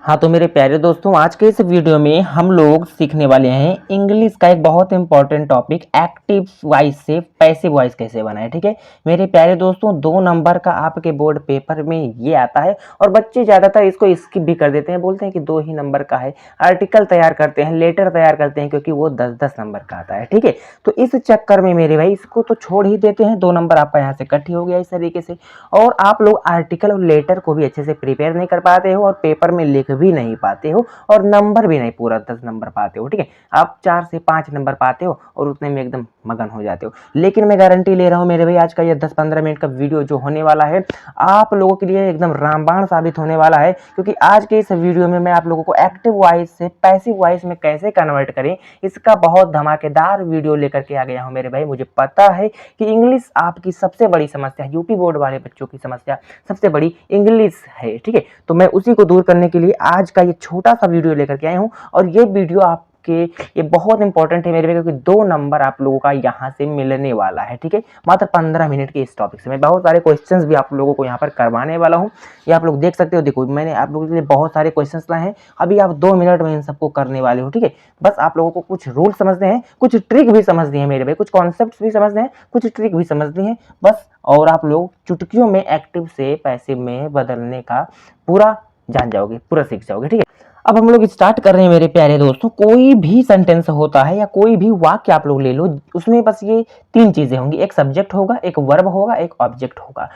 हाँ तो मेरे प्यारे दोस्तों, आज के इस वीडियो में हम लोग सीखने वाले हैं इंग्लिश का एक बहुत इंपॉर्टेंट टॉपिक, एक्टिव वॉइस से पैसिव वॉइस कैसे बनाए। ठीक है मेरे प्यारे दोस्तों, 2 नंबर का आपके बोर्ड पेपर में ये आता है और बच्चे ज़्यादातर इसको स्किप भी कर देते हैं, बोलते हैं कि 2 ही नंबर का है। आर्टिकल तैयार करते हैं, लेटर तैयार करते हैं, क्योंकि वो 10-10 नंबर का आता है। ठीक है, तो इस चक्कर में मेरे भाई इसको तो छोड़ ही देते हैं। 2 नंबर आपका यहाँ से कट ही हो गया इस तरीके से। और आप लोग आर्टिकल और लेटर को भी अच्छे से प्रिपेयर नहीं कर पाते हो और पेपर में लिख भी नहीं पाते हो और नंबर भी नहीं पूरा 10 नंबर पाते हो। ठीक है, आप 4 से 5 नंबर पाते हो और उतने में एकदम मगन हो जाते हो। लेकिन मैं गारंटी ले रहा हूँ मेरे भाई, आज का ये 10-15 मिनट का वीडियो जो होने वाला है आप लोगों के लिए एकदम रामबाण साबित होने वाला है, क्योंकि आज के इस वीडियो में मैं आप लोगों को एक्टिव वॉइस से पैसिव वॉइस में कैसे कन्वर्ट करें, इसका बहुत धमाकेदार वीडियो लेकर के आ गया हूँ मेरे भाई। मुझे पता है कि इंग्लिश आपकी सबसे बड़ी समस्या, यूपी बोर्ड वाले बच्चों की समस्या सबसे बड़ी इंग्लिश है। ठीक है, तो मैं उसी को दूर करने के लिए आज का ये छोटा सा वीडियो लेकर के आया हूँ और ये वीडियो आपके ये बहुत इंपॉर्टेंट है मेरे लिए, क्योंकि 2 नंबर आप लोगों का यहाँ से मिलने वाला है। ठीक है, मात्र 15 मिनट के इस टॉपिक से मैं बहुत सारे क्वेश्चंस भी आप लोगों को यहाँ पर करवाने वाला हूँ। ये आप लोग देख सकते हो, देखो मैंने आप लोगों के लिए बहुत सारे क्वेश्चंस लाए हैं, अभी आप 2 मिनट में इन सबको करने वाले हो। ठीक है, बस आप लोगों को कुछ रूल समझने हैं, कुछ ट्रिक भी समझनी है मेरे भाई, कुछ कॉन्सेप्ट भी समझने हैं, कुछ ट्रिक भी समझनी है बस। और आप लोग चुटकियों में एक्टिव से पैसिव में बदलने का पूरा जान जाओगे, पूरा सीख जाओगे। ठीक है, अब हम लोग स्टार्ट कर रहे हैं मेरे प्यारे दोस्तों। कोई भी सेंटेंस होता है या कोई भी वाक्य आप लोग ले लो, उसमें बस ये 3 चीजें होंगी, एक सब्जेक्ट होगा, एक वर्ब होगा, एक ऑब्जेक्ट होगा।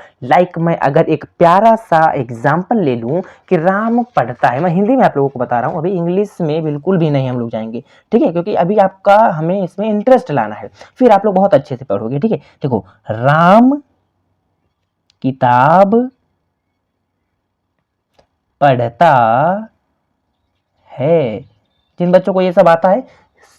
मैं अगर एक प्यारा सा एग्जाम्पल ले लूं कि राम पढ़ता है, मैं हिंदी में आप लोगों को बता रहा हूं, अभी इंग्लिश में बिल्कुल भी नहीं हम लोग जाएंगे। ठीक है, क्योंकि अभी आपका हमें इसमें इंटरेस्ट लाना है, फिर आप लोग बहुत अच्छे से पढ़ोगे। ठीक है, देखो, राम किताब पढ़ता है। जिन बच्चों को ये सब आता है,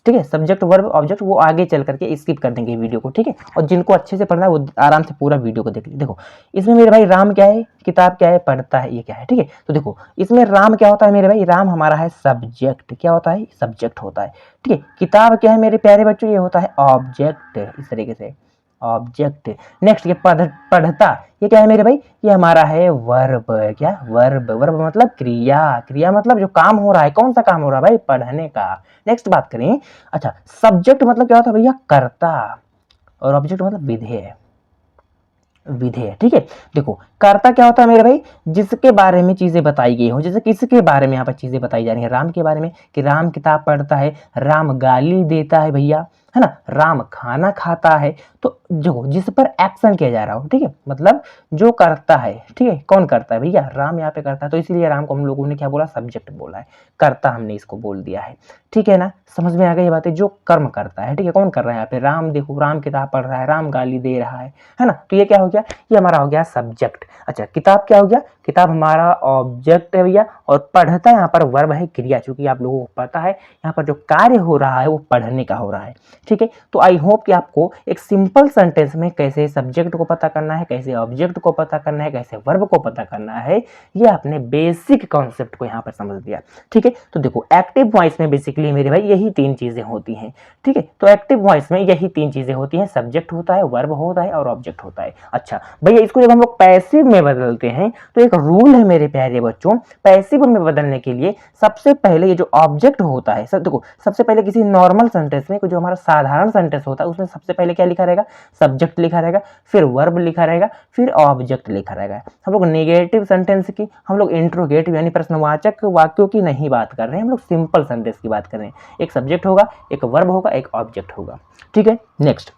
ठीक है, सब्जेक्ट वर्ब ऑब्जेक्ट, वो आगे चल करके स्किप कर देंगे वीडियो को। ठीक है, और जिनको अच्छे से पढ़ना है वो आराम से पूरा वीडियो को देख लीजिए। देखो इसमें मेरे भाई राम क्या है, किताब क्या है, पढ़ता है, ये क्या है। ठीक है, तो देखो इसमें राम क्या होता है मेरे भाई, राम हमारा है सब्जेक्ट। क्या होता है, सब्जेक्ट होता है। ठीक है, किताब क्या है मेरे प्यारे बच्चों, ये होता है ऑब्जेक्ट। इस तरीके से ऑब्जेक्ट। नेक्स्ट ये पढ़ता, ये क्या है मेरे भाई, ये हमारा है वर्ब। क्या, वर्ब। वर्ब मतलब क्रिया। क्रिया मतलब जो काम हो रहा है, कौन सा काम हो रहा है भाई, पढ़ने का। नेक्स्ट बात करें, अच्छा सब्जेक्ट मतलब क्या होता है भैया, कर्ता, और ऑब्जेक्ट मतलब विधेय। विधेय। ठीक है, देखो कर्ता क्या होता है मेरे भाई, जिसके बारे में चीजें बताई गई हो, जैसे किसके बारे में यहाँ पर चीजें बताई जा रही है, राम के बारे में कि राम किताब पढ़ता है, राम गाली देता है भैया, है ना, राम खाना खाता है। तो जो जिस पर एक्शन किया जा रहा हो, ठीक है, मतलब जो करता है। ठीक है, कौन करता है भैया, राम यहाँ पे करता है, तो इसीलिए राम को हम लोगों ने क्या बोला, सब्जेक्ट बोला है, करता हमने इसको बोल दिया है। ठीक है ना, समझ में आ गई ये बातें, जो कर्म करता है। ठीक है, कौन कर रहा है यहाँ पे, राम। देखो राम किताब पढ़ रहा है, राम गाली दे रहा है ना, तो ये क्या हो गया, ये हमारा हो गया सब्जेक्ट। अच्छा किताब क्या हो गया, किताब हमारा ऑब्जेक्ट है भैया, और पढ़ता यहाँ पर वर्ब है, क्रिया। चूंकि आप लोगों को पता है यहाँ पर जो कार्य हो रहा है वो पढ़ने का हो रहा है। ठीक है, तो आई होप कि आपको एक सिंपल सेंटेंस में कैसे सब्जेक्ट को पता करना है, कैसे ऑब्जेक्ट को पता करना है, कैसे वर्ब को पता करना है, ये आपने बेसिक कॉन्सेप्ट को यहाँ पर समझ लिया। ठीक है, तो देखो एक्टिव वॉइस में बेसिकली मेरे भाई यही 3 चीजें होती हैं। ठीक है, तो एक्टिव वॉइस में यही 3 चीजें होती हैं, सब्जेक्ट होता है, वर्ब होता है और ऑब्जेक्ट होता है। अच्छा भैया, इसको जब हम लोग पैसिव में बदलते हैं तो एक रूल है मेरे प्यारे बच्चों, पैसिव में बदलने के लिए सबसे पहले ये जो ऑब्जेक्ट होता है, सब देखो सबसे पहले किसी नॉर्मल सेंटेंस में, जो हमारा साधारण सेंटेंस होता है, उसमें सबसे पहले क्या लिखा रहेगा, सब्जेक्ट लिखा रहेगा, फिर वर्ब लिखा रहेगा, फिर ऑब्जेक्ट लिखा रहेगा। हम लोग नेगेटिव सेंटेंस की, हम लोग इंट्रोगेटिव यानी प्रश्नवाचक वाक्यों की नहीं बात कर रहे हैं, हम लोग सिंपल सेंटेंस की बात कर रहे हैं। एक सब्जेक्ट होगा, एक वर्ब होगा, एक ऑब्जेक्ट होगा। ठीक है, नेक्स्ट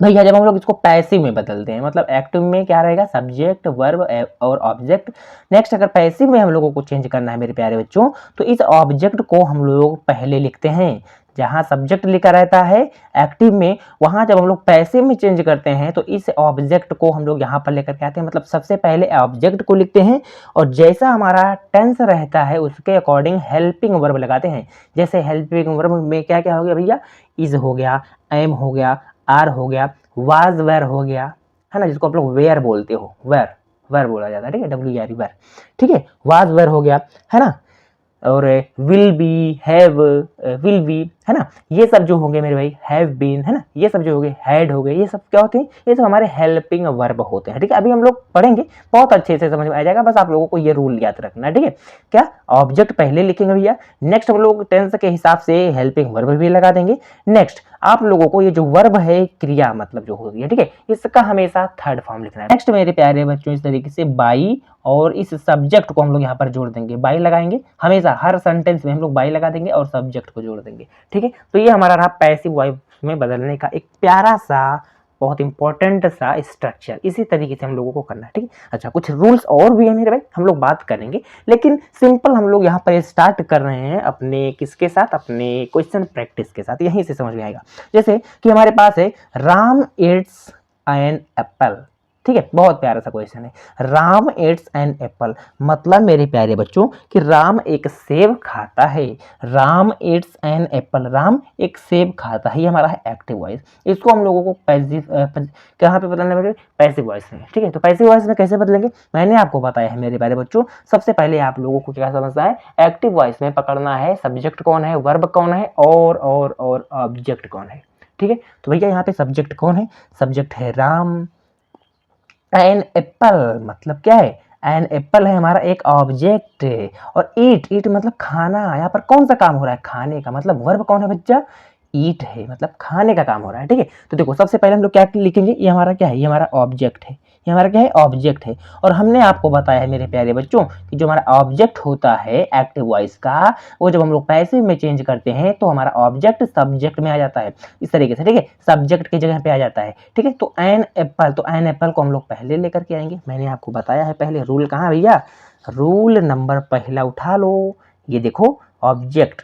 भैया जब हम लोग इसको पैसिव में बदलते हैं, मतलब एक्टिव में क्या रहेगा, सब्जेक्ट वर्ब और ऑब्जेक्ट। नेक्स्ट अगर पैसिव में हम लोगों को चेंज करना है मेरे प्यारे बच्चों, तो इस ऑब्जेक्ट को हम लोग पहले लिखते हैं, जहां सब्जेक्ट लिखा रहता है एक्टिव में, वहां जब हम लोग पैसिव में चेंज करते हैं तो इस ऑब्जेक्ट को हम लोग यहाँ पर लेकर के आते हैं, मतलब सबसे पहले ऑब्जेक्ट को लिखते हैं और जैसा हमारा टेंस रहता है उसके अकॉर्डिंग हेल्पिंग वर्ब लगाते हैं। जैसे हेल्पिंग वर्ब में क्या क्या हो गया भैया, इज हो गया, एम हो गया, आर हो गया, वाज वेर हो गया, है ना, जिसको आप लोग वेयर बोलते हो, वेर, वेर बोला जाता है। ठीक है, WER वेर। ठीक है, वाज वेर हो गया, है ना, और will be, have, will be, है ना। ये सब जो होंगे मेरे भाई हैव बीन, है ना, ये सब जो हो गए हैड हो गए, ये सब क्या होते हैं, ये सब हमारे हेल्पिंग वर्ब होते हैं, ठीक है। अभी हम लोग पढ़ेंगे, बहुत अच्छे से समझ में आ जाएगा, बस आप लोगों को ये रूल याद रखना है, ठीक है। क्या ऑब्जेक्ट पहले लिखेंगे भैया, नेक्स्ट हम लोग टेंस के हिसाब से हेल्पिंग वर्ब भी लगा देंगे। नेक्स्ट आप लोगों को ये जो वर्ब है, क्रिया मतलब जो होगी, ठीक है, इसका हमेशा थर्ड फॉर्म लिखना है। नेक्स्ट मेरे प्यारे बच्चों, इस तरीके से बाई और इस सब्जेक्ट को हम लोग यहाँ पर जोड़ देंगे, बाई लगाएंगे, हमेशा हर सेंटेंस में हम लोग बाई लगा देंगे और सब्जेक्ट को जोड़ देंगे, ठीक है। तो ये हमारा रहा पैसिव वॉइस में बदलने का एक प्यारा सा बहुत इंपॉर्टेंट सा स्ट्रक्चर, इसी तरीके से हम लोगों को करना है, ठीक है। अच्छा, कुछ रूल्स और भी है मेरे भाई, हम लोग बात करेंगे, लेकिन सिंपल हम लोग यहाँ पर स्टार्ट कर रहे हैं अपने किसके साथ, अपने क्वेश्चन प्रैक्टिस के साथ, यहीं से समझ में आएगा। जैसे कि हमारे पास है राम ईट्स एन एप्पल, ठीक है, बहुत प्यारा सा क्वेश्चन है, राम ईट्स एन एप्पल, मतलब मेरे प्यारे बच्चों कि राम एक सेब खाता है, Ram eats an apple, Ram एक सेब खाता है, ये हमारा है एक्टिव वॉइस। इसको हम लोगों को पैसिव कहाँ पे बदलना है, पैसिव वॉइस में, ठीक है। तो पैसिव वॉइस में कैसे बदलेंगे, मैंने आपको बताया है मेरे प्यारे बच्चों। सबसे पहले आप लोगों को क्या समझना है, एक्टिव वॉइस में पकड़ना है सब्जेक्ट कौन है, वर्ब कौन है और ऑब्जेक्ट कौन है, ठीक है। तो भैया यहाँ पे सब्जेक्ट कौन है, सब्जेक्ट है राम, एन एप्पल मतलब क्या है, एन एप्पल है हमारा एक ऑब्जेक्ट है, और ईट, ईट मतलब खाना, यहाँ पर कौन सा काम हो रहा है, खाने का, मतलब वर्ब कौन है बच्चा, ईट है, मतलब खाने का काम हो रहा है, ठीक है। तो देखो सबसे पहले हम लोग क्या लिखेंगे, ये हमारा क्या है, ये हमारा ऑब्जेक्ट है, ये हमारा क्या है, ऑब्जेक्ट है। और हमने आपको बताया है मेरे प्यारे बच्चों कि जो हमारा ऑब्जेक्ट होता है एक्टिव वॉइस का, वो जब हम लोग पैसिव में चेंज करते हैं तो हमारा ऑब्जेक्ट सब्जेक्ट में आ जाता है, इस तरीके से, ठीक है, सब्जेक्ट की जगह पे आ जाता है, ठीक है। तो एन एप्पल, तो एन एप्पल को हम लोग पहले लेकर के आएंगे, मैंने आपको बताया है पहले, रूल कहाँ भैया, रूल नंबर पहला उठा लो, ये देखो ऑब्जेक्ट,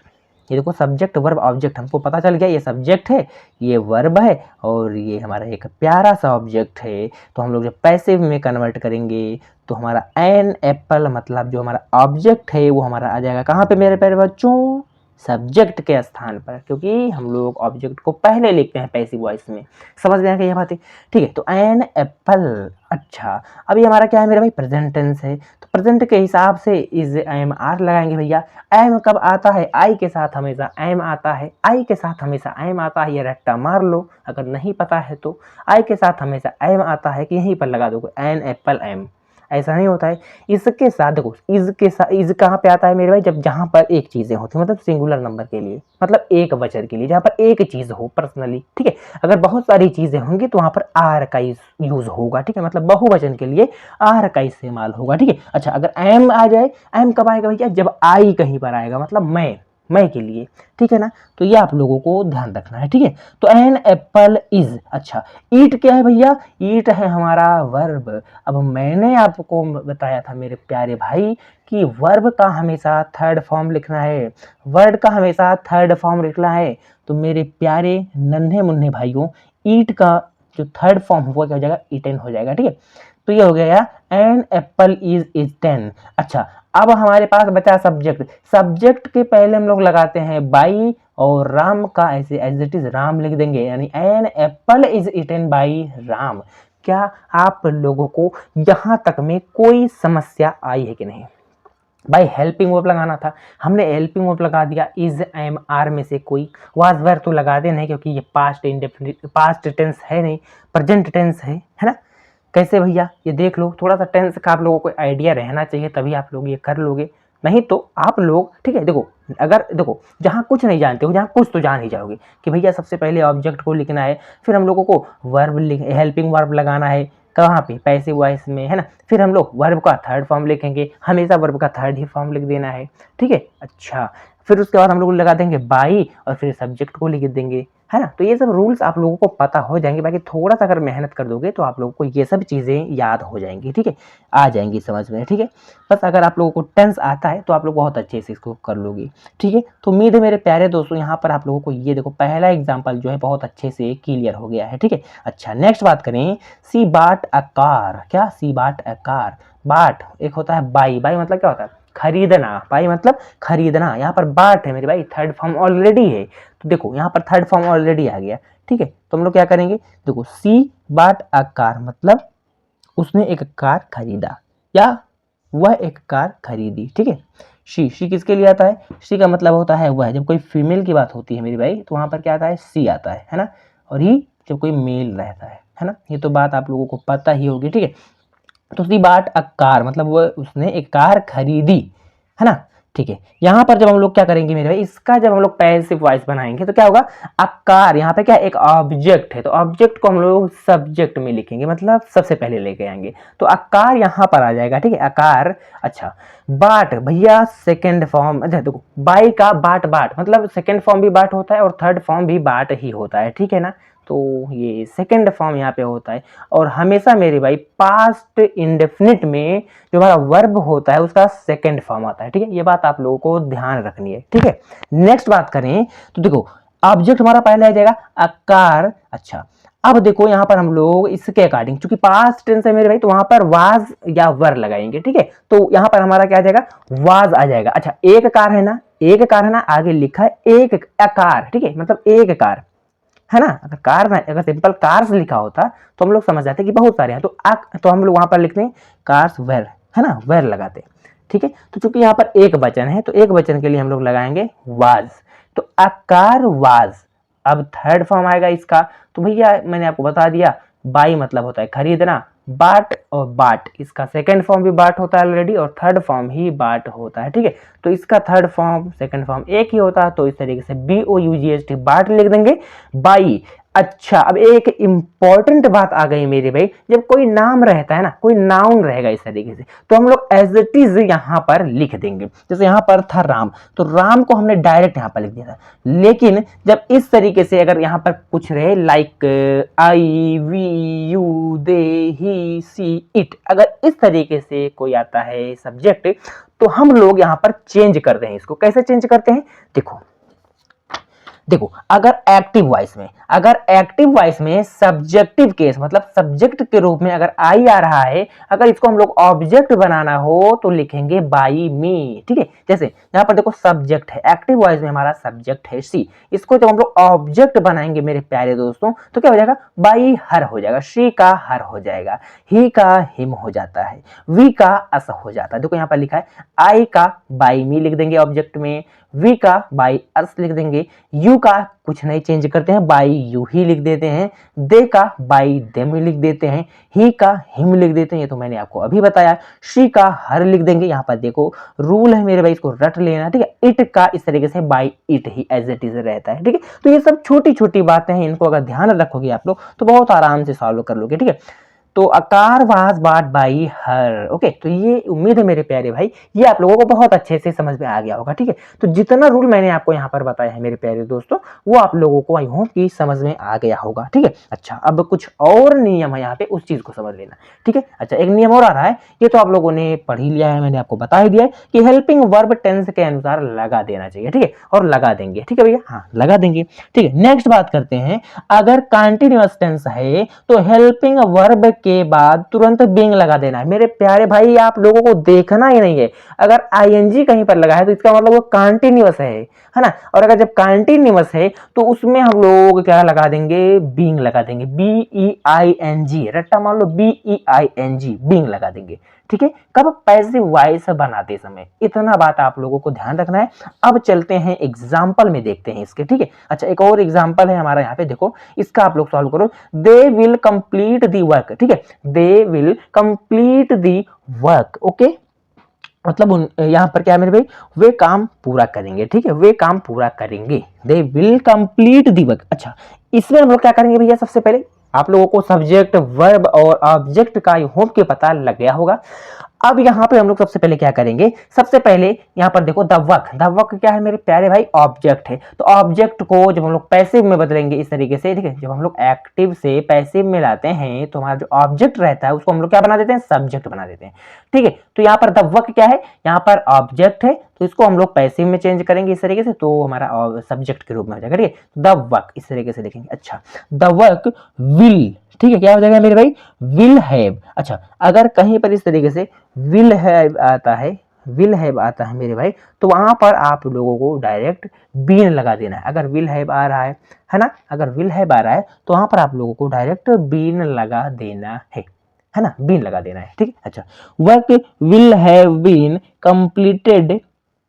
ये देखो सब्जेक्ट वर्ब ऑब्जेक्ट, हमको पता चल गया ये सब्जेक्ट है, ये वर्ब है, और ये हमारा एक प्यारा सा ऑब्जेक्ट है। तो हम लोग जब पैसिव में कन्वर्ट करेंगे तो हमारा एन एप्पल मतलब जो हमारा ऑब्जेक्ट है वो हमारा आ जाएगा कहाँ पे मेरे प्यारे बच्चों, सब्जेक्ट के स्थान पर, क्योंकि हम लोग ऑब्जेक्ट को पहले लिखते हैं पैसिव वॉइस में, समझ में आ गई ये बात है, ठीक है। तो एन एप्पल, अच्छा अभी हमारा क्या है मेरा भाई, प्रेजेंट टेंस है, तो प्रेजेंट के हिसाब से इज एम आर लगाएंगे भैया। एम कब आता है, आई के साथ हमेशा एम आता है, आई के साथ हमेशा एम आता है, ये रट्टा मार लो अगर नहीं पता है तो, आई के साथ हमेशा एम आता है कि यहीं पर लगा दो एन एप्पल एम, ऐसा नहीं होता है। इसके साथ देखो इज के साथ, इज कहाँ पे आता है मेरे भाई, जब जहाँ पर एक चीजें होती है, मतलब सिंगुलर नंबर के लिए, मतलब एक वचन के लिए, जहाँ पर एक चीज हो पर्सनली, ठीक है। अगर बहुत सारी चीजें होंगी तो वहां पर आर का यूज होगा, ठीक है, मतलब बहुवचन के लिए आर का इस्तेमाल होगा, ठीक है। अच्छा अगर एम आ जाए, एम कब आएगा भैया, जब आई कहीं पर आएगा, मतलब मैं के लिए, ठीक है ना। तो ये आप लोगों को ध्यान रखना है, ठीक है। तो एन एप्पल इज, अच्छा ईट क्या है भैया, ईट है हमारा वर्ब। अब मैंने आपको बताया था मेरे प्यारे भाई कि वर्ब का हमेशा थर्ड फॉर्म लिखना है, वर्ड का हमेशा थर्ड फॉर्म लिखना है। तो मेरे प्यारे नन्हे मुन्ने भाइयों, ईट का जो थर्ड फॉर्म होगा क्या हो जाएगा, ईटन हो जाएगा, ठीक है। तो ये हो गया एन एप्पल इज ईटन। अच्छा अब हमारे पास बचा सब्जेक्ट, सब्जेक्ट के पहले हम लोग लगाते हैं बाई, और राम का ऐसे एज इट इज राम लिख देंगे, यानी an apple is eaten by Ram. क्या आप लोगों को यहां तक में कोई समस्या आई है कि नहीं, भाई हेल्पिंग वर्ब लगाना था, हमने हेल्पिंग वर्ब लगा दिया, इज एम आर में से कोई वाज वेयर तो लगा दे नहीं, क्योंकि ये पास्ट इंडेफिनिट पास्ट टेंस है नहीं, प्रेजेंट टेंस है ना। कैसे भैया, ये देख लो, थोड़ा सा टेंस का आप लोगों को आइडिया रहना चाहिए, तभी आप लोग ये कर लोगे, नहीं तो आप लोग, ठीक है, देखो अगर देखो जहाँ कुछ नहीं जानते हो, जहाँ कुछ तो जान ही जाओगे कि भैया सबसे पहले ऑब्जेक्ट को लिखना है, फिर हम लोगों को वर्ब हेल्पिंग वर्ब लगाना है कहाँ पे, पैसिव वॉइस में, है ना। फिर हम लोग वर्ब का थर्ड फॉर्म लिखेंगे, हमेशा वर्ब का थर्ड ही फॉर्म लिख देना है, ठीक है। अच्छा फिर उसके बाद हम लोग लगा देंगे बाई, और फिर सब्जेक्ट को लिख देंगे, है ना। तो ये सब रूल्स आप लोगों को पता हो जाएंगे, बाकी थोड़ा सा अगर मेहनत कर दोगे तो आप लोगों को ये सब चीज़ें याद हो जाएंगी, ठीक है, आ जाएंगी समझ में, ठीक है। बस अगर आप लोगों को टेंस आता है तो आप लोग बहुत अच्छे से इसको कर लोगे, ठीक है। तो उम्मीद है मेरे प्यारे दोस्तों यहाँ पर आप लोगों को ये देखो पहला एग्जाम्पल जो है बहुत अच्छे से क्लियर हो गया है, ठीक है। अच्छा नेक्स्ट बात करें, सी बाट अ कार, क्या सी बाट अ कार, बाट एक होता है बाई, बाई मतलब क्या होता है, खरीदना, बाई मतलब खरीदना, यहाँ पर बाट है मेरे भाई, थर्ड फॉर्म ऑलरेडी है, तो देखो यहाँ पर थर्ड फॉर्म ऑलरेडी आ गया, ठीक है। तो हम लोग क्या करेंगे, देखो सी बाट अ कार मतलब उसने एक कार खरीदा, या वह एक कार खरीदी। ठीक है, शी किसके लिए आता है? शी का मतलब होता है वह। जब कोई फीमेल की बात होती है मेरी भाई तो वहाँ पर क्या आता है? सी आता है ना। और ही जब कोई मेल रहता है ना। ये तो बात आप लोगों को पता ही होगी। ठीक है, तो सी बाट अ कार मतलब वह उसने एक कार खरीदी, है ना। ठीक है, यहाँ पर जब हम लोग क्या करेंगे मेरे भाई, इसका जब हम लोग पैसिव वॉइस बनाएंगे तो क्या होगा? अ कार यहाँ पे क्या एक ऑब्जेक्ट है, तो ऑब्जेक्ट को हम लोग सब्जेक्ट में लिखेंगे, मतलब सबसे पहले लेके आएंगे। तो अ कार यहाँ पर आ जाएगा। ठीक है, अकार। अच्छा, बाट भैया सेकेंड फॉर्म। अच्छा देखो, बाई का बाट बाट मतलब सेकेंड फॉर्म भी बाट होता है और थर्ड फॉर्म भी बाट ही होता है। ठीक है ना, तो ये सेकेंड फॉर्म यहाँ पे होता है। और हमेशा मेरे भाई पास्ट इंडेफिनिट में जो हमारा वर्ब होता है उसका सेकेंड फॉर्म आता है। ठीक है, ये बात आप लोगों को ध्यान रखनी है। ठीक है, नेक्स्ट बात करें तो देखो, ऑब्जेक्ट हमारा पहले आ जाएगा अ कार। अच्छा, अब देखो यहाँ पर हम लोग इसके अकॉर्डिंग, चूंकि पास्ट टेंस है मेरे भाई, तो वहां पर वाज या वर लगाएंगे। ठीक है, तो यहाँ पर हमारा क्या आ जाएगा? वाज आ जाएगा। अच्छा, एक कार है ना, एक कार है ना, आगे लिखा है एक कार। ठीक है, मतलब एक कार है ना। अगर कार ना, अगर सिंपल कार्स लिखा होता तो हम लोग समझ जाते कि बहुत सारे हैं, तो हम लोग वहां पर लिखते हैं कार्स वेर, है ना, वेर लगाते। ठीक है, तो चूंकि यहाँ पर एक वचन है तो एक वचन के लिए हम लोग लगाएंगे वाज। तो अ कार वाज। अब थर्ड फॉर्म आएगा इसका, तो भैया मैंने आपको बता दिया, बाई मतलब होता है खरीदना, बाट और बाट, इसका सेकंड फॉर्म भी बाट होता है ऑलरेडी और थर्ड फॉर्म ही बाट होता है। ठीक है, तो इसका थर्ड फॉर्म सेकंड फॉर्म एक ही होता है, तो इस तरीके से BOUGST बाट लिख देंगे, बाई। अच्छा, अब एक इंपॉर्टेंट बात आ गई मेरे भाई, जब कोई नाम रहता है ना, कोई नाउन रहेगा इस तरीके से, तो हम लोग एज इट इज यहाँ पर लिख देंगे। जैसे यहाँ पर था राम, तो राम को हमने डायरेक्ट यहाँ पर लिख दिया था। लेकिन जब इस तरीके से अगर यहाँ पर कुछ रहे like I we you they he she it, अगर इस तरीके से कोई आता है सब्जेक्ट, तो हम लोग यहाँ पर चेंज करते हैं। इसको कैसे चेंज करते हैं? देखो देखो, अगर एक्टिव वॉइस में सब्जेक्टिव केस मतलब सब्जेक्ट के रूप में अगर आई आ रहा है, अगर इसको हम लोग ऑब्जेक्ट बनाना हो तो लिखेंगे बाई मी। ठीक है, जैसे यहाँ पर देखो सब्जेक्ट है, एक्टिव वॉइस में हमारा सब्जेक्ट है सी, इसको जब हम लोग ऑब्जेक्ट बनाएंगे मेरे प्यारे दोस्तों तो क्या हो जाएगा? बाई हर हो जाएगा, शी का हर हो जाएगा, ही का हिम हो जाता है, वी का अस हो जाता है। देखो यहाँ पर लिखा है आई का बाई मी लिख देंगे ऑब्जेक्ट में, वी का बाई अस लिख देंगे, यू का कुछ नहीं चेंज करते हैं, बाई यू ही लिख देते हैं, दे का बाई देम लिख देते हैं, ही का हिम लिख देते हैं, ये तो मैंने आपको अभी बताया, शी का हर लिख देंगे। यहाँ पर देखो रूल है मेरे भाई, इसको रट लेना। ठीक है, इट का इस तरीके से by it he as it is रहता है। ठीक है, तो ये सब छोटी छोटी बातें हैं, इनको अगर ध्यान रखोगे आप लोग तो बहुत आराम से सॉल्व कर लोगे। ठीक है, तो अकार वाज बाट बाई हर। ओके, तो ये उम्मीद है मेरे प्यारे भाई ये आप लोगों को बहुत अच्छे से समझ में आ गया होगा। ठीक है, तो जितना रूल मैंने आपको यहाँ पर बताया है मेरे प्यारे दोस्तों, वो आप लोगों को आई होप कि समझ में आ गया होगा। ठीक है, अच्छा अब कुछ और नियम है यहाँ पे, उस चीज को समझ लेना। ठीक है, अच्छा एक नियम और आ रहा है, ये तो आप लोगों ने पढ़ ही लिया है, मैंने आपको बता ही दिया है कि हेल्पिंग वर्ब टेंस के अनुसार लगा देना चाहिए। ठीक है, और लगा देंगे। ठीक है भैया, हाँ लगा देंगे। ठीक है, नेक्स्ट बात करते हैं, अगर कंटिन्यूअस टेंस है तो हेल्पिंग वर्ब के बाद तुरंत बीइंग लगा देना है। मेरे प्यारे भाई आप लोगों को देखना ही नहीं है, अगर आईएनजी कहीं पर लगा है तो इसका मतलब वो कंटिन्यूअस है ना। और अगर जब कंटिन्यूअस है तो उसमें हम लोग क्या लगा देंगे? बीइंग लगा देंगे, BEING, रट्टा मान लो BEING, बीइंग लगा देंगे। ठीक है, कब? पैसिव वॉइस बनाते समय। इतना बात आप लोगों को ध्यान रखना है। अब चलते हैं एग्जाम्पल में, देखते हैं इसके। ठीक है, अच्छा एक और एग्जाम्पल है हमारा यहाँ पे, देखो इसका आप लोग सॉल्व करो। They will complete the work. ठीक है, they will complete the work. Okay, मतलब यहाँ पर क्या है मेरे भाई? वे काम पूरा करेंगे। ठीक है, वे काम पूरा करेंगे, they will complete the work. अच्छा, इसमें हम लोग क्या करेंगे भैया? सबसे पहले आप लोगों को सब्जेक्ट वर्ब और ऑब्जेक्ट का आई होप के पता लग गया होगा। अब यहाँ पे हम लोग सबसे पहले क्या करेंगे? सबसे पहले यहाँ पर देखो द वर्क क्या है मेरे प्यारे भाई? ऑब्जेक्ट है। तो ऑब्जेक्ट को जब हम लोग पैसिव में बदलेंगे इस तरीके से, ठीक है, जब हम लोग एक्टिव से पैसिव में लाते हैं तो हमारा जो ऑब्जेक्ट रहता है उसको हम लोग क्या बना देते हैं? सब्जेक्ट बना देते हैं। ठीक है, तो यहाँ पर द वर्क क्या है? यहाँ पर ऑब्जेक्ट है, तो इसको हम लोग पैसिव में चेंज करेंगे इस तरीके से, तो हमारा सब्जेक्ट के रूप में हो जाएगा। ठीक है, द वर्क इस तरीके से लिखेंगे। अच्छा, द वर्क विल, ठीक है, क्या हो जाएगा मेरे भाई? Will have. अच्छा, अगर कहीं पर इस तरीके से विल हैव आता है, विल हैव आता है मेरे भाई, तो वहां पर आप लोगों को डायरेक्ट बीन लगा देना है। अगर विल हैव आ रहा है ना, अगर विल हैव आ रहा है तो वहां पर आप लोगों को डायरेक्ट बीन लगा देना है। है ना, बीन लगा देना है, ठीक है। अच्छा, work will have been completed,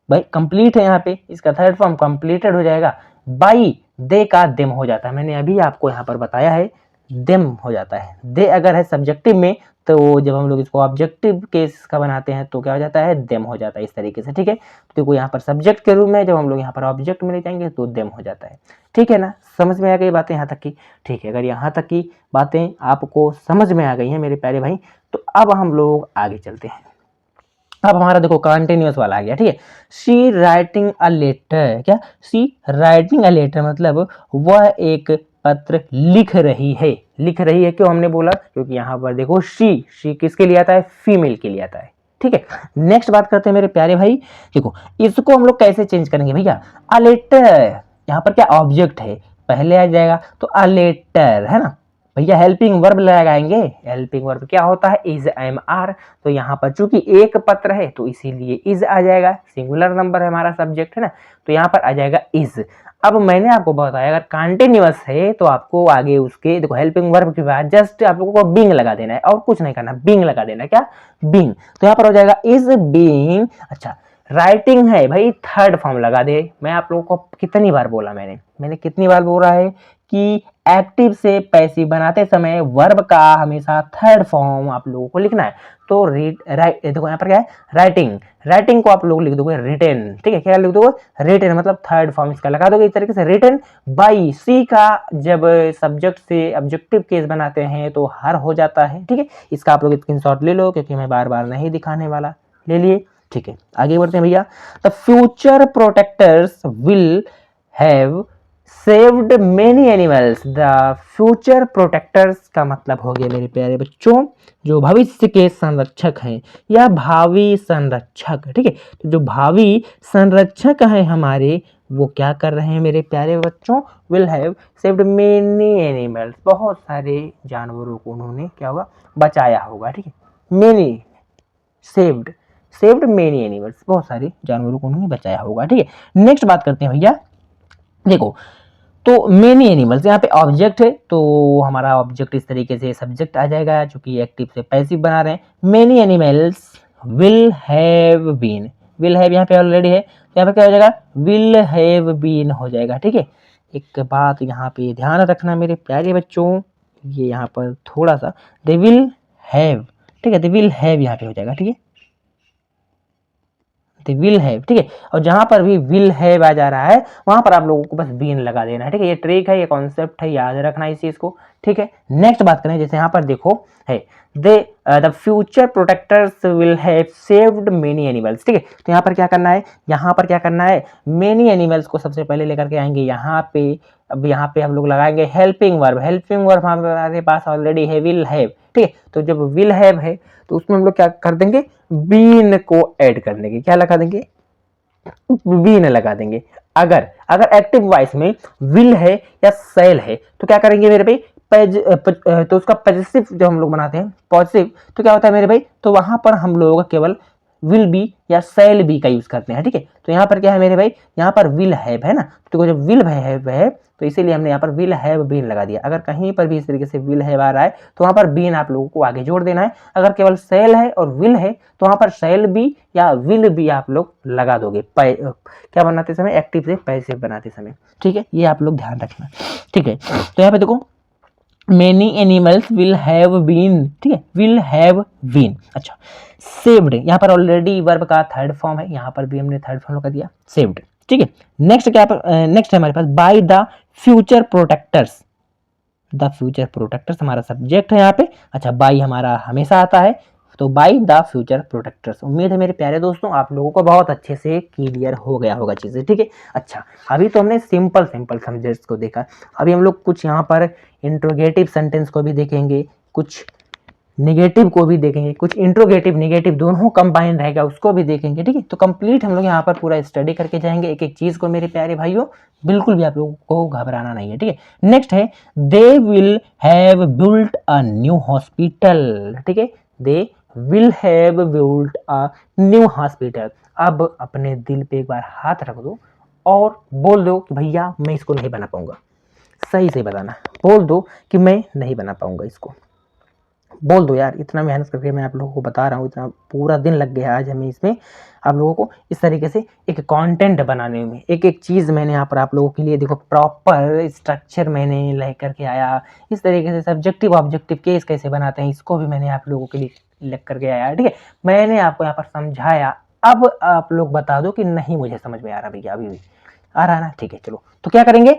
भाई कंप्लीट है यहाँ पे, इसका थर्ड फॉर्म कंप्लीटेड हो जाएगा बाई दे का देम हो जाता है, मैंने अभी आपको यहाँ पर बताया है देम हो जाता है। दे अगर है सब्जेक्टिव में तो जब हम लोग इसको ऑब्जेक्टिव केस का बनाते हैं तो क्या हो जाता है, देम हो जाता है इस तरीके से, ठीक है। तो देखो यहाँ पर सब्जेक्ट के रूप में, जब हम लोग यहाँ पर ऑब्जेक्ट में ले जाएंगे तो देम हो जाता है, ठीक है ना। समझ में आ गई बातें यहाँ तक की, ठीक है। अगर यहाँ तक की बातें आपको समझ में आ गई हैं मेरे प्यारे भाई, तो अब हम लोग आगे चलते हैं। अब हमारा देखो कंटिन्यूअस वाला आ गया, ठीक है। सी राइटिंग अ लेटर, क्या सी राइटिंग अ लेटर मतलब वह एक पत्र लिख रही है। लिख रही है क्यों हमने बोला, क्योंकि यहाँ पर देखो सी किसके लिए आता है, फीमेल के लिए आता है, ठीक है। नेक्स्ट बात करते हैं मेरे प्यारे भाई, देखो इसको हम लोग कैसे चेंज करेंगे भैया। अ लेटर, यहाँ पर क्या ऑब्जेक्ट है, पहले आ जाएगा तो अ लेटर, है ना भैया। हेल्पिंग वर्ब लगाएंगे, हेल्पिंग वर्ब क्या होता है, इज एम आर। तो यहाँ पर चूंकि एक पत्र है तो इसीलिए इज आ जाएगा, सिंगुलर नंबर है हमारा सब्जेक्ट, है ना, तो यहाँ पर आ जाएगा इज। अब मैंने आपको बताया अगर कंटिन्यूअस है तो आपको आगे उसके देखो हेल्पिंग वर्ब के बाद जस्ट आप लोगों को बीइंग लगा देना है और कुछ नहीं करना, बीइंग लगा देना है, क्या बीइंग। तो यहाँ पर हो जाएगा इज बीइंग। अच्छा, राइटिंग है भाई, थर्ड फॉर्म लगा दे। मैं आप लोगों को कितनी बार बोला, मैंने कितनी बार बोला है कि एक्टिव से पैसिव बनाते समय वर्ब का हमेशा थर्ड फॉर्म आप लोगों को लिखना है। तो देखो यहाँ पर क्या है, राइटिंग, राइटिंग को आप लोग लिख दोगे रिटेन, ठीक है। क्या लिख दोगे, रिटेन, मतलब थर्ड फॉर्म इसका लगा दोगे इस तरीके से, रिटेन बाई। सी का जब सब्जेक्ट से ऑब्जेक्टिव केस बनाते हैं तो हर हो जाता है, ठीक है। इसका आप लोग स्क्रीनशॉट ले लो क्योंकि मैं बार बार नहीं दिखाने वाला, ले लिए, ठीक है। आगे बढ़ते हैं भैया। The future protectors will have saved many animals. The future protectors का मतलब हो गया मेरे प्यारे बच्चों जो भविष्य के संरक्षक हैं या भावी संरक्षक, ठीक है। तो जो भावी संरक्षक हैं हमारे, वो क्या कर रहे हैं मेरे प्यारे बच्चों, will have saved many animals, बहुत सारे जानवरों को उन्होंने क्या होगा, बचाया होगा, ठीक है। Many saved, saved many animals, बहुत सारे जानवरों को उन्होंने बचाया होगा, ठीक है। नेक्स्ट बात करते हैं भैया, देखो तो मेनी एनिमल्स यहाँ पे ऑब्जेक्ट है तो हमारा ऑब्जेक्ट इस तरीके से सब्जेक्ट आ जाएगा, चूंकि एक्टिव से पैसिव बना रहे हैं। Many animals will have been, will have यहाँ पे ऑलरेडी है तो यहाँ पे क्या हो जाएगा, विल हैव बीन हो जाएगा, ठीक है। एक बात यहाँ पे ध्यान रखना मेरे प्यारे बच्चों, ये यहाँ पर थोड़ा सा दे विल हैव, ठीक है, दे विल हैव यहाँ पे हो जाएगा, ठीक है, दे विल हैव, ठीक है। और जहां पर भी विल हैव आ जा रहा है वहां पर आप लोगों को बस बीन लगा देना है, ठीक है। ये ट्रिक है, ये कॉन्सेप्ट है, याद रखना इस चीज को, ठीक है। नेक्स्ट बात करें, जैसे यहाँ पर देखो है they the future protectors will have saved many animals, ठीक है। तो यहाँ पर क्या करना है, यहाँ पर क्या करना है, मेनी एनिमल्स को सबसे पहले लेकर के आएंगे यहाँ पे। अब यहाँ पे हम लोग लगाएंगे हेल्पिंग वर्ब, हेल्पिंग वर्ब हमारे पास ऑलरेडी है विल हैव, ठीक है। तो जब विल हैव है तो उसमें हम लोग क्या कर देंगे, बीन को ऐड कर देंगे, क्या लगा देंगे, बीन लगा देंगे। अगर अगर एक्टिव वॉइस में विल है या सेल है तो क्या करेंगे मेरे भाई, तो उसका पॉजिटिव जो हम लोग बनाते हैं पॉजिटिव, तो क्या होता है मेरे भाई, तो वहां पर हम लोग केवल विल बी या सेल बी का यूज करते हैं, ठीक है। तो यहाँ पर क्या है मेरे भाई, यहाँ पर विल हैव है ना, तो जब विल हैव है तो इसीलिए हमने यहाँ पर विल हैव बीन लगा दिया। अगर कहीं पर भी इस तरीके से विल हैव आ रहा है तो वहां पर बीन आप लोगों को आगे जोड़ देना है। अगर केवल सेल है और विल है तो वहां पर सेल बी या विल बी आप लोग लगा दोगे क्या बनाते समय, एक्टिव से पैसिव बनाते समय, ठीक है। ये आप लोग ध्यान रखना, ठीक है। तो यहाँ पे देखो many animals will have been, ठीक है, विल हैव बीन। अच्छा, सेव्ड यहाँ पर ऑलरेडी वर्ब का थर्ड फॉर्म है, यहाँ पर भी हमने थर्ड फॉर्म लगा दिया सेव्ड, ठीक है। नेक्स्ट क्या नेक्स्ट है हमारे पास by the future protectors. The future protectors हमारा सब्जेक्ट है यहाँ पे। अच्छा, बाई हमारा हमेशा आता है तो बाई द फ्यूचर प्रोटेक्टर्स। उम्मीद है मेरे प्यारे दोस्तों आप लोगों को बहुत अच्छे से क्लियर हो गया होगा चीजें, ठीक है। अच्छा, अभी तो हमने सिंपल सिंपल सब्जेक्ट्स को देखा, अभी हम लोग कुछ यहाँ पर इंट्रोगेटिव सेंटेंस को भी देखेंगे, कुछ निगेटिव को भी देखेंगे, कुछ इंट्रोगेटिव निगेटिव दोनों कंबाइन रहेगा उसको भी देखेंगे, ठीक है। तो कंप्लीट हम लोग यहाँ पर पूरा स्टडी करके जाएंगे एक एक चीज को मेरे प्यारे भाइयों, बिल्कुल भी आप लोगों को घबराना नहीं है, ठीक है। नेक्स्ट है they will have built a new hospital, ठीक है, they will have built a new hospital. अब अपने दिल पे एक बार हाथ रख दो और बोल दो कि भैया मैं इसको नहीं बना पाऊंगा, सही से बताना, बोल दो कि मैं नहीं बना पाऊंगा इसको, बोल दो यार, इतना मेहनत करके मैं आप लोगों को बता रहा हूँ, इतना पूरा दिन लग गया आज हमें इसमें आप लोगों को इस तरीके से एक कंटेंट बनाने में। एक एक चीज़ मैंने यहाँ पर आप लोगों के लिए देखो प्रॉपर स्ट्रक्चर मैंने ले करके आया। इस तरीके से सब्जेक्टिव ऑब्जेक्टिव केस कैसे बनाते हैं इसको भी मैंने आप लोगों के लिए लिख करके आया, ठीक है। मैंने आपको यहाँ पर समझाया। अब आप लोग बता दो कि नहीं मुझे समझ में आ रहा भैया, अभी भी आ रहा है ना, ठीक है। चलो तो क्या करेंगे,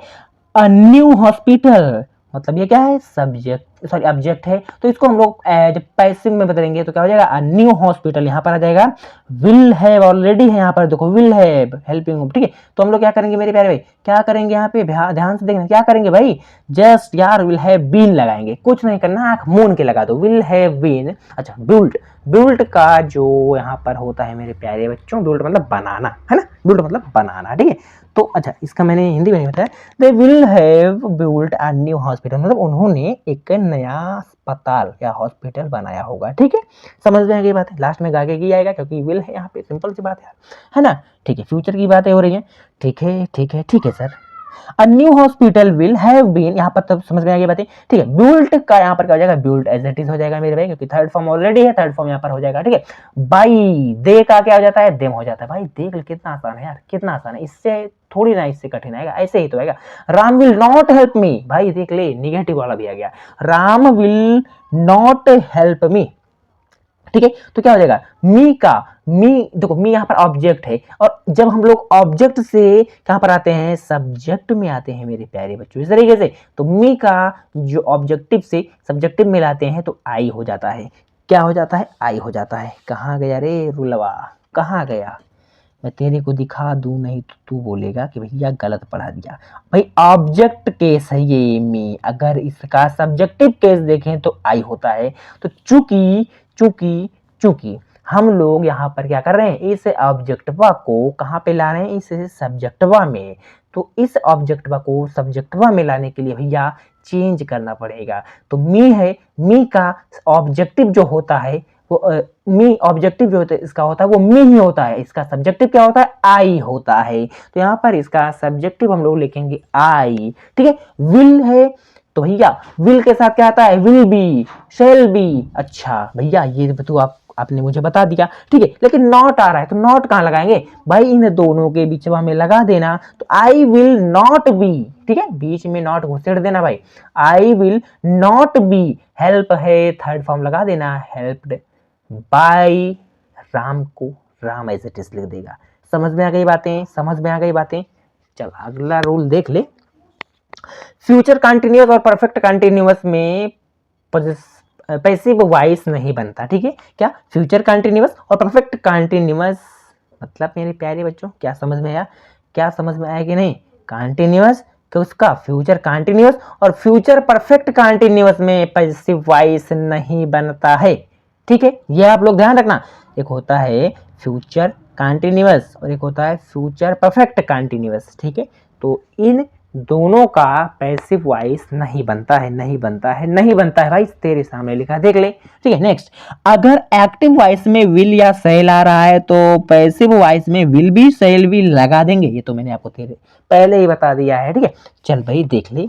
अ न्यू हॉस्पिटल, मतलब ये क्या है, सब्जेक्ट सॉरी ऑब्जेक्ट है, तो इसको हम लोग जब पैसिव में बदलेंगे तो क्या हो जाएगा, अ न्यू हॉस्पिटल। यहाँ पर आ जाएगा विल हैव, ऑलरेडी है यहाँ पर देखो विल हैव हेल्पिंग, ठीक है। तो हम लोग क्या करेंगे मेरे प्यारे भाई, क्या करेंगे यहाँ पे ध्यान से देखना, क्या करेंगे भाई, जस्ट यार विल हैव बीन लगाएंगे, कुछ नहीं करना, आंख मून के लगा दो, विल हैव बीन। अच्छा बिल्ड, बिल्ड का जो यहाँ पर होता है मेरे प्यारे बच्चों, बिल्ड मतलब बनाना है ना, बिल्ड मतलब बनाना, ठीक है। तो अच्छा इसका मैंने हिंदी में नहीं बताया, they will have built a new hospital, मतलब उन्होंने एक नया अस्पताल या हॉस्पिटल बनाया होगा, ठीक है। समझ में आ गई बात है, लास्ट में गागे की आएगा क्योंकि विल है यहाँ पे, सिंपल सी बात है ना, ठीक है। फ्यूचर की बातें हो रही है, ठीक है ठीक है ठीक है sir. A new hospital will have been, यहाँ पर तब समझ में आ गई बातें, ठीक है। बिल्ट का यहाँ पर क्या हो जाएगा, बिल्ट एज इट इज हो जाएगा मेरे भाई, क्योंकि थर्ड फॉर्म ऑलरेडी है, थर्ड फॉर्म यहाँ पर हो जाएगा, ठीक है। बाई, दे का क्या हो जाता है, देम हो जाता है। भाई देख कितना आसान है यार, कितना आसान है, इससे थोड़ी ना इससे कठिन आएगा, ऐसे ही तो आएगा। Ram will not help me, भाई देख ले निगेटिव वाला भी आ गया, Ram will not help me, ठीक है। तो क्या हो जाएगा, मी का, मी देखो मी यहाँ पर ऑब्जेक्ट है, और जब हम लोग ऑब्जेक्ट से कहां पर आते हैं, सब्जेक्ट में आते हैं मेरे प्यारे बच्चों, इस तरीके से। तो मी का जो ऑब्जेक्टिव से सब्जेक्टिव में लाते हैं तो आई हो जाता है, क्या हो जाता है, आई हो जाता है। कहाँ गया रे रुलवा, कहाँ गया, मैं तेरे को दिखा दूं नहीं तो तू बोलेगा कि भैया गलत पढ़ा दिया। भाई ऑब्जेक्ट केस है ये मी, अगर इसका सब्जेक्टिव केस देखें तो आई होता है। तो चूंकि चूंकि चूंकि हम लोग यहाँ पर क्या कर रहे हैं, इस ऑब्जेक्टवा को कहाँ पे ला रहे हैं, इस सब्जेक्टवा में। तो इस ऑब्जेक्टवा को सब्जेक्टवा में लाने के लिए भैया चेंज करना पड़ेगा। तो मी है, मी का ऑब्जेक्टिव जो होता है वो मी ऑब्जेक्टिव जो होता है इसका होता है वो मी ही होता है, इसका सब्जेक्टिव क्या होता है, आई होता है। तो यहाँ पर इसका सब्जेक्टिव हम लोग लिखेंगे आई, ठीक है। विल है तो भैया विल के साथ क्या आता है, विल बी, शेल बी। अच्छा भैया ये तो आपने मुझे बता दिया, ठीक है। लेकिन नॉट आ रहा है तो नॉट कहाँ लगाएंगे भाई, इन दोनों के बीच में हमें लगा देना। तो आई विल नॉट बी, ठीक है, बीच में नॉट घुसेड़ देना भाई, I will not be help है, थर्ड फॉर्म लगा देना, हेल्प्ड बाय राम को राम एज इट इज लिख देगा। समझ में आ गई बातें, समझ में आ गई बातें। चल अगला रूल देख ले, फ्यूचर कंटिन्यूअस और परफेक्ट कंटिन्यूअस में पैसिव वॉइस नहीं बनता, ठीक है। क्या फ्यूचर कंटिन्यूअस और परफेक्ट कंटिन्यूअस मतलब मेरे प्यारे बच्चों क्या समझ में आया, क्या समझ में आया कि नहीं, कंटिन्यूअस कि उसका फ्यूचर कंटिन्यूअस और फ्यूचर परफेक्ट कंटिन्यूअस में पैसिव वॉइस नहीं बनता है, ठीक है। ये आप लोग ध्यान रखना, एक होता है फ्यूचर कंटिन्यूअस और एक होता है फ्यूचर परफेक्ट कंटिन्यूअस, ठीक है। तो इन दोनों का पैसिव वॉइस नहीं बनता है, नहीं बनता है, नहीं बनता है भाई, तेरे सामने लिखा देख ले, ठीक है। नेक्स्ट, अगर एक्टिव वॉइस में विल या सेल आ रहा है तो पैसिव वॉइस में विल भी सेल भी लगा देंगे, ये तो मैंने आपको तेरे पहले ही बता दिया है, ठीक है। चल भाई देख ले,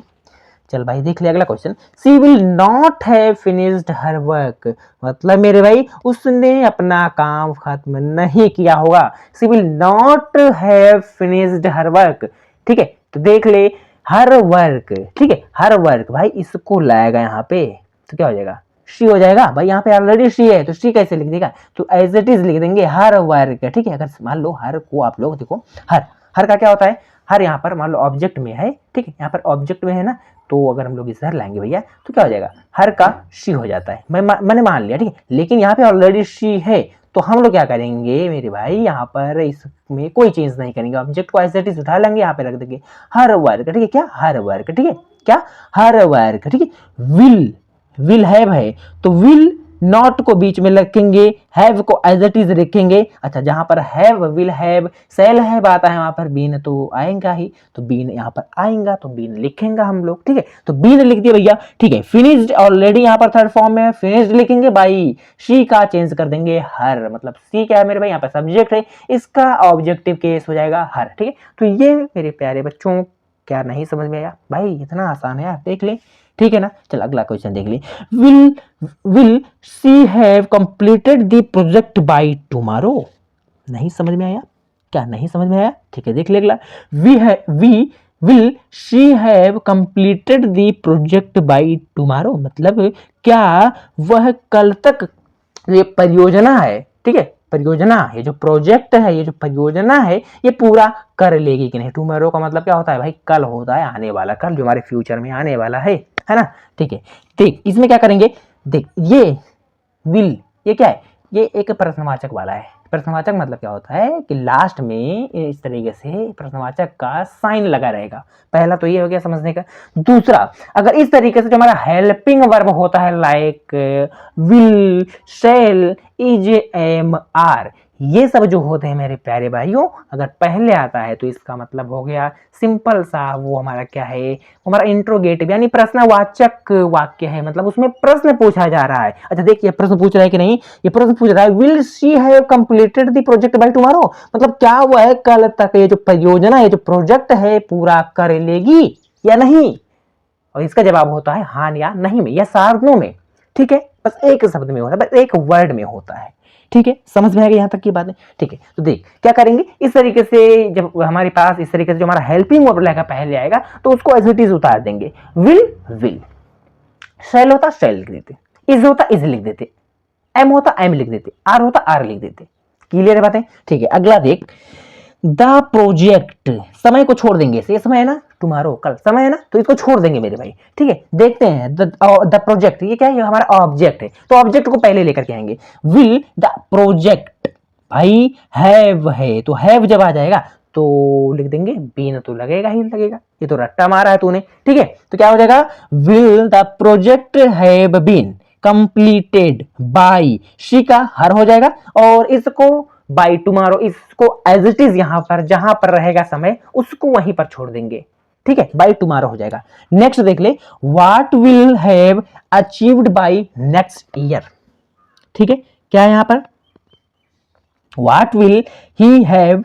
चल भाई देख ले अगला question, she will not have finished her work, मतलब मेरे भाई उसने अपना काम खत्म नहीं किया होगा, she will not have finished her work, ठीक है। तो देख ले हर वर्क, ठीक है, हर वर्क भाई इसको लाएगा यहाँ पे तो क्या हो जाएगा, शी हो जाएगा भाई, यहाँ पे ऑलरेडी शी है तो शी कैसे लिख देगा, तो एज इट इज लिख देंगे हर वर्क, ठीक है। अगर मान लो हर को आप लोग देखो, हर हर का क्या होता है, हर यहाँ पर मान लो ऑब्जेक्ट में है, ठीक है, यहाँ पर ऑब्जेक्ट में है ना, तो अगर हम लोग इस हर लाएंगे भैया तो क्या हो जाएगा, हर का शी हो जाता है, मैंने मान लिया, ठीक है। लेकिन यहाँ पे ऑलरेडी शी है तो हम लोग क्या करेंगे मेरे भाई, यहाँ पर इसमें कोई चेंज नहीं करेंगे, ऑब्जेक्ट को एज इट इज उठा लेंगे, यहाँ पे रख देंगे हर वर्क, ठीक है, क्या हर वर्क, ठीक है, क्या हर वर्क, ठीक है। विल हैव है तो विल नॉट को बीच में रखेंगे, हैव को एज इट इज रखेंगे। अच्छा जहां पर have will have shall have आता है वहां पर बीन तो आएगा ही, तो बीन यहाँ पर आएगा तो बीन लिखेंगे हम लोग, ठीक है। तो बीन लिख दिया भैया, ठीक है। फिनिश्ड ऑलरेडी यहाँ पर थर्ड फॉर्म में है, फिनिश्ड लिखेंगे भाई, शी का चेंज कर देंगे हर, मतलब सी क्या है मेरे भाई यहाँ पर सब्जेक्ट है, इसका ऑब्जेक्टिव केस हो जाएगा हर, ठीक है। तो ये मेरे प्यारे बच्चों क्या नहीं समझ में आया भाई, इतना आसान है यार, देख ले ठीक है ना। चल अगला क्वेश्चन देख ली। Will she have completed the project by tomorrow. नहीं समझ में आया क्या? नहीं समझ में आया, ठीक है देख ले अगला। We will she have completed the project by tomorrow, मतलब क्या वह कल तक ये परियोजना है, ठीक है परियोजना, ये जो प्रोजेक्ट है, ये जो परियोजना है, ये पूरा कर लेगी कि नहीं। टुमारो का मतलब क्या होता है भाई? कल होता है, आने वाला, कल जो हमारे फ्यूचर में आने वाला है ना। ठीक है, देख इसमें क्या करेंगे, देख ये विल, ये क्या है? ये एक प्रश्नवाचक वाला है। प्रश्नवाचक मतलब क्या होता है कि लास्ट में इस तरीके से प्रश्नवाचक का साइन लगा रहेगा। पहला तो ये हो गया समझने का। दूसरा, अगर इस तरीके से जो हमारा हेल्पिंग वर्ब होता है like will, shall, is, am, are, ये सब जो होते हैं मेरे प्यारे भाइयों, अगर पहले आता है तो इसका मतलब हो गया सिंपल सा, वो हमारा क्या है, हमारा इंट्रोगेटिव यानी प्रश्नवाचक वाक्य है, मतलब उसमें प्रश्न पूछा जा रहा है। अच्छा देखिए प्रश्न पूछ रहा है कि नहीं, ये प्रश्न पूछ रहा है will she have completed the project by tomorrow, मतलब क्या वह कल तक ये जो परियोजना, ये जो प्रोजेक्ट है पूरा कर लेगी या नहीं। और इसका जवाब होता है हाँ या नहीं में या सार्वनो में, ठीक है, बस एक शब्द में होता है, बस एक वर्ड में होता है। ठीक है, समझ में आ गया यहाँ तक की बातें। ठीक है, तो देख क्या करेंगे, इस तरीके से जब हमारे पास इस तरीके से जो हमारा हेल्पिंग वर्ब रहेगा पहले आएगा तो उसको एज इट इज उतार देंगे। विल, शैल होता शैल लिख देते, इज होता इज लिख देते, एम होता एम लिख देते, आर होता आर लिख देते। क्लियर है बातें? ठीक है, अगला देख, द प्रोजेक्ट, समय को छोड़ देंगे, ये समय है ना, टुमारो कल समय है ना, तो इसको छोड़ देंगे मेरे भाई। ठीक है, देखते हैं द प्रोजेक्ट, ये क्या है, ये हमारा ऑब्जेक्ट है, तो ऑब्जेक्ट को पहले लेकर के आएंगे। विल द प्रोजेक्ट, भाई हैव है तो हैव जब आ जाएगा तो लिख देंगे बीन, तो लगेगा ही लगेगा, ये तो रट्टा मारा है तूने। ठीक है, तो क्या हो जाएगा, will the project have been completed by, she का हर हो जाएगा और इसको बाय टुमारो, इसको एज इट इज यहां पर जहां पर रहेगा समय उसको वहीं पर छोड़ देंगे। ठीक है, बाय टुमारो हो जाएगा। नेक्स्ट देख ले, what will have achieved by next year. ठीक है, क्या है यहां पर, what will he have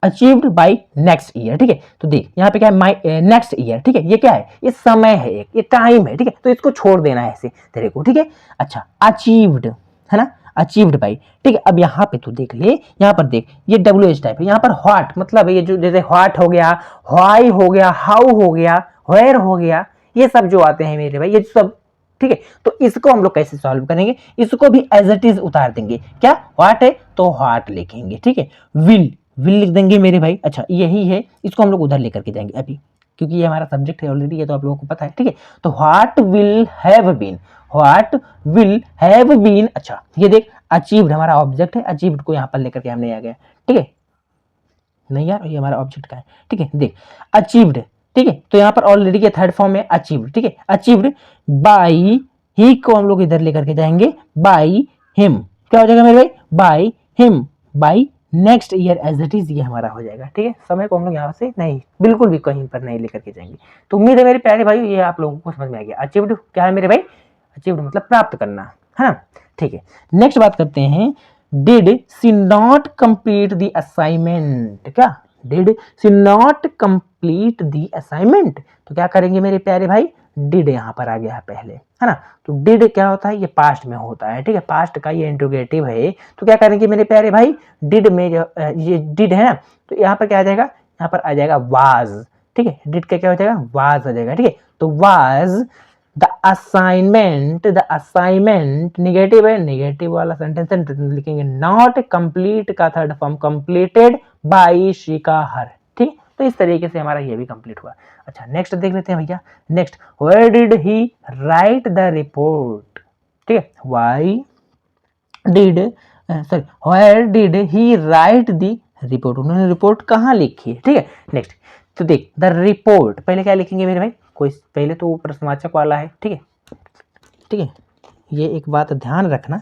achieved by next year. ठीक है, तो देख यहाँ पे क्या है, माई नेक्स्ट ईयर। ठीक है, ये क्या है, ये समय है, एक ये टाइम है। ठीक है, तो इसको छोड़ देना है ऐसे तेरे को। ठीक है, अच्छा अचीव्ड है ना, अचीव्ड बाई। ठीक है, अब यहाँ पे तू देख ले, यहाँ पर देख ये WH टाइप है, यहाँ पर व्हाट मतलब ये जो जैसे व्हाट हो गया, व्हाई हो गया, हाउ हो गया, वेयर हो गया, ये सब जो आते हैं मेरे भाई ये सब। ठीक है, तो इसको हम लोग कैसे सॉल्व करेंगे, इसको भी एज इट इज उतार देंगे। क्या व्हाट है तो व्हाट लिखेंगे। ठीक है, विल लिख देंगे मेरे भाई। अच्छा यही है, इसको हम लोग उधर लेकर के जाएंगे अभी, क्योंकि ये हमारा सब्जेक्ट है ऑलरेडी, ये तो आप लोगों को पता है। ठीक है, तो what will have been, what will have been. अच्छा ये देख अचीव्ड हमारा ऑब्जेक्ट है, अचीव्ड को यहाँ पर लेकर के हमने आ गया। ठीक है, नहीं यार ये हमारा ऑब्जेक्ट का है। ठीक है, देख अचीव्ड, ठीक है, तो यहाँ पर ऑलरेडी के थर्ड फॉर्म में अचीव्ड। ठीक है, अचीव्ड बाई, ही को हम लोग इधर लेकर के जाएंगे, बाई हिम, क्या हो जाएगा मेरे भाई, by him by next year as it is, ये हमारा हो जाएगा। ठीक है, समय को हम लोग यहाँ से नहीं, बिल्कुल भी कहीं पर नहीं लेकर के जाएंगे। तो उम्मीद है मेरे प्यारे भाई ये आप लोगों को समझ में आ गया। अचीव्ड क्या है मेरे भाई, अचीव्ड मतलब प्राप्त करना है ना। ठीक है, नेक्स्ट बात करते हैं, did she not complete the assignment. क्या, did she not complete the assignment, तो क्या करेंगे मेरे प्यारे भाई, डिड यहाँ पर आ गया है पहले है ना, तो डिड क्या होता है, ये पास्ट में होता है। ठीक है, पास्ट का ये इंट्रोगेटिव है, तो क्या करेंगे मेरे प्यारे भाई, डिड में जो ये डिड है ना, तो यहाँ पर क्या आ जाएगा, यहाँ पर आ जाएगा वाज। ठीक है, डिड का क्या हो जाएगा, वाज हो जाएगा। ठीक है, तो वाज द असाइनमेंट निगेटिव है, निगेटिव वाला सेंटेंस लिखेंगे, नॉट कंप्लीट का third form completed by she का हर। ठीक, तो इस तरीके से हमारा ये भी कंप्लीट हुआ। अच्छा नेक्स्ट देख लेते हैं भैया, next, where did he write the report. ठीक है, why did sorry where did he write the report, उन्होंने रिपोर्ट कहाँ लिखी है। ठीक है, नेक्स्ट, तो देख द रिपोर्ट, पहले क्या लिखेंगे मेरे भाई, कोई पहले तो प्रश्नवाचक वाला है। ठीक है, ठीक है, ये एक बात ध्यान रखना,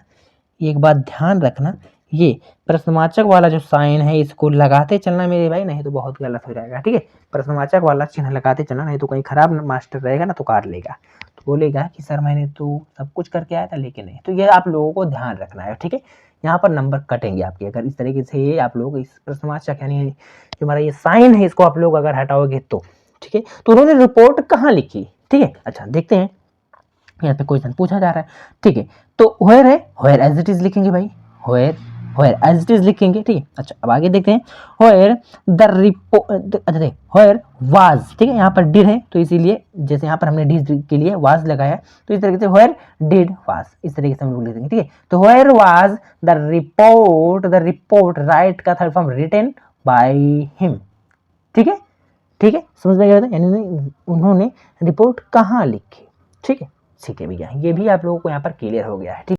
एक बात ध्यान रखना, ये प्रश्नवाचक वाला जो साइन है इसको लगाते चलना मेरे भाई, नहीं तो बहुत गलत हो जाएगा। ठीक है, प्रश्नवाचक वाला चिन्ह लगाते चलना, नहीं तो कहीं खराब मास्टर रहेगा ना तो काट लेगा, तो बोलेगा कि सर मैंने तो सब कुछ करके आया था लेकिन नहीं, तो ये आप लोगों को ध्यान रखना है। ठीक है, यहाँ पर नंबर कटेंगे आपके अगर इस तरीके से आप लोग इस प्रश्नवाचक यानी जो हमारा ये साइन है इसको आप लोग अगर हटाओगे तो। ठीक है, तो उन्होंने रिपोर्ट कहाँ लिखी। ठीक है, अच्छा देखते हैं, यहाँ पे क्वेश्चन पूछा जा रहा है, ठीक है। तो वेयर है, वेयर एज इट इज लिखेंगे भाई, where where as it is लिखेंगे, ठीक है। अच्छा अब आगे देखते हैं, वेयर द रिपोर्ट, अच्छा देख वेयर वाज, ठीक है। यहाँ पर डिड है तो इसीलिए जैसे यहाँ पर हमने डिड के लिए वाज लगाया, तो इस तरीके से वेयर डिड वाज, इस तरीके से हम लोग लिख देंगे, ठीक है। तो where was the report write का third form written by him, ठीक है, ठीक है, समझ में गया था, यानी उन्होंने रिपोर्ट कहाँ लिखी, ठीक है। ठीक है भैया, ये भी आप लोगों को यहाँ पर क्लियर हो गया है, ठीक।